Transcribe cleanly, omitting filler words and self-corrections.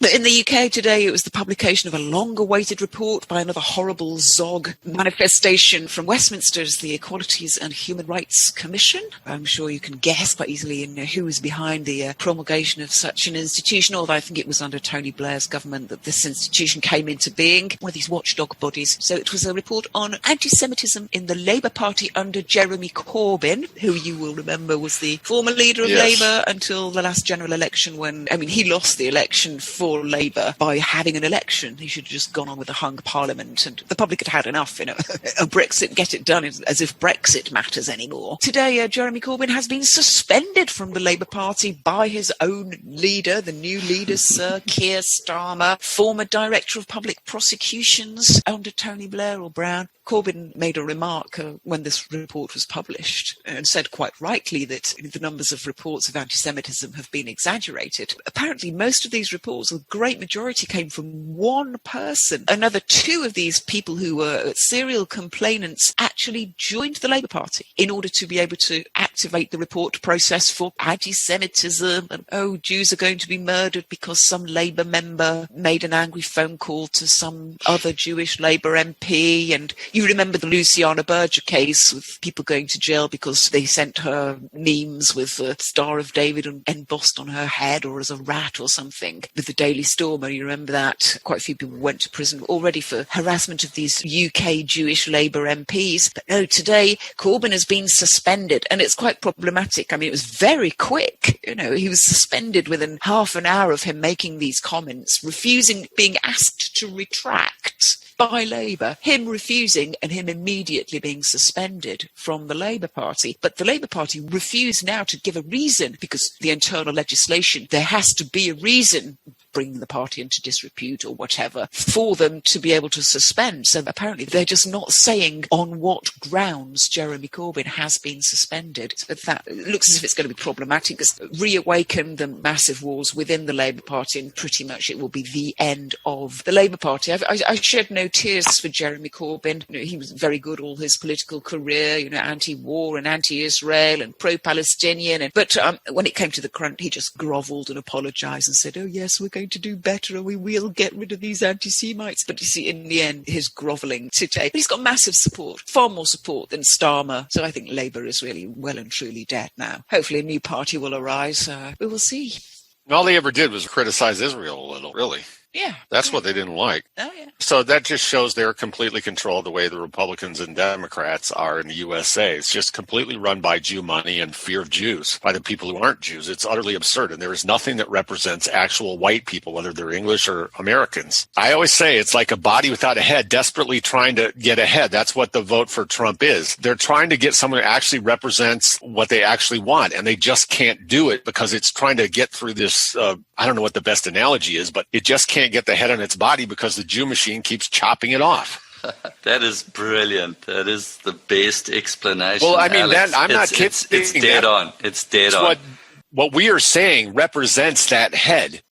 But in the UK today, it was the publication of a long-awaited report by another horrible Zog manifestation from Westminster's the Equalities and Human Rights Commission. I'm sure you can guess quite easily who was behind the promulgation of such an institution, although I think it was under Tony Blair's government that this institution came into being, one of these watchdog bodies. So it was a report on anti-Semitism in the Labour Party under Jeremy Corbyn, who you will remember was the former leader of Labour until the last general election when, he lost the election for Labour by having an election. He should have just gone on with a hung parliament, and the public had had enough, a Brexit, get it done, as if Brexit matters anymore. Today, Jeremy Corbyn has been suspended from the Labour Party by his own leader, the new leader, Sir Keir Starmer, former Director of Public Prosecutions under Tony Blair or Brown. Corbyn made a remark when this report was published and said quite rightly that the numbers of reports of anti-Semitism have been exaggerated. Apparently, most of these reports, a great majority, came from one person. Another two of these people who were serial complainants actually joined the Labour Party in order to be able to activate the report process for anti-Semitism. And, Jews are going to be murdered because some Labour member made an angry phone call to some other Jewish Labour MP. And you remember the Luciana Berger case with people going to jail because they sent her memes with the Star of David embossed on her head or as a rat or something with the Daily Stormer. You remember that? Quite a few people went to prison already for harassment of these UK Jewish Labour MPs. But no, today Corbyn has been suspended, and it's quite problematic. It was very quick. He was suspended within half an hour of him making these comments, refusing being asked to retract by Labour, him refusing and him immediately being suspended from the Labour Party. But the Labour Party refused now to give a reason because the internal legislation, there has to be a reason, bring the party into disrepute or whatever, for them to be able to suspend. So apparently they're just not saying on what grounds Jeremy Corbyn has been suspended. So that looks as if it's going to be problematic. It's reawaken the massive wars within the Labour Party, and pretty much it will be the end of the Labour Party. I shed no tears for Jeremy Corbyn. He was very good all his political career, anti-war and anti-Israel and pro-Palestinian. But when it came to the crunch, he just grovelled and apologised and said, yes, we're going to do better and we will get rid of these anti-Semites. But you see, in the end, his grovelling today. But he's got massive support, far more support than Starmer. So I think Labour is really well and truly dead now. Hopefully a new party will arise. We will see. All they ever did was criticize Israel a little, really. Yeah. That's what they didn't like. Oh, yeah. So that just shows they're completely controlled the way the Republicans and Democrats are in the USA. It's just completely run by Jew money and fear of Jews by the people who aren't Jews. It's utterly absurd. And there is nothing that represents actual white people, whether they're English or Americans. I always say it's like a body without a head desperately trying to get ahead. That's what the vote for Trump is. They're trying to get someone who actually represents what they actually want. And they just can't do it because it's trying to get through this, I don't know what the best analogy is, but it just can't get the head on its body because the Jew machine keeps chopping it off. That is brilliant. That is the best explanation. Well, Alex. I'm not kidding. It's dead on. It's dead on. What we are saying represents that head.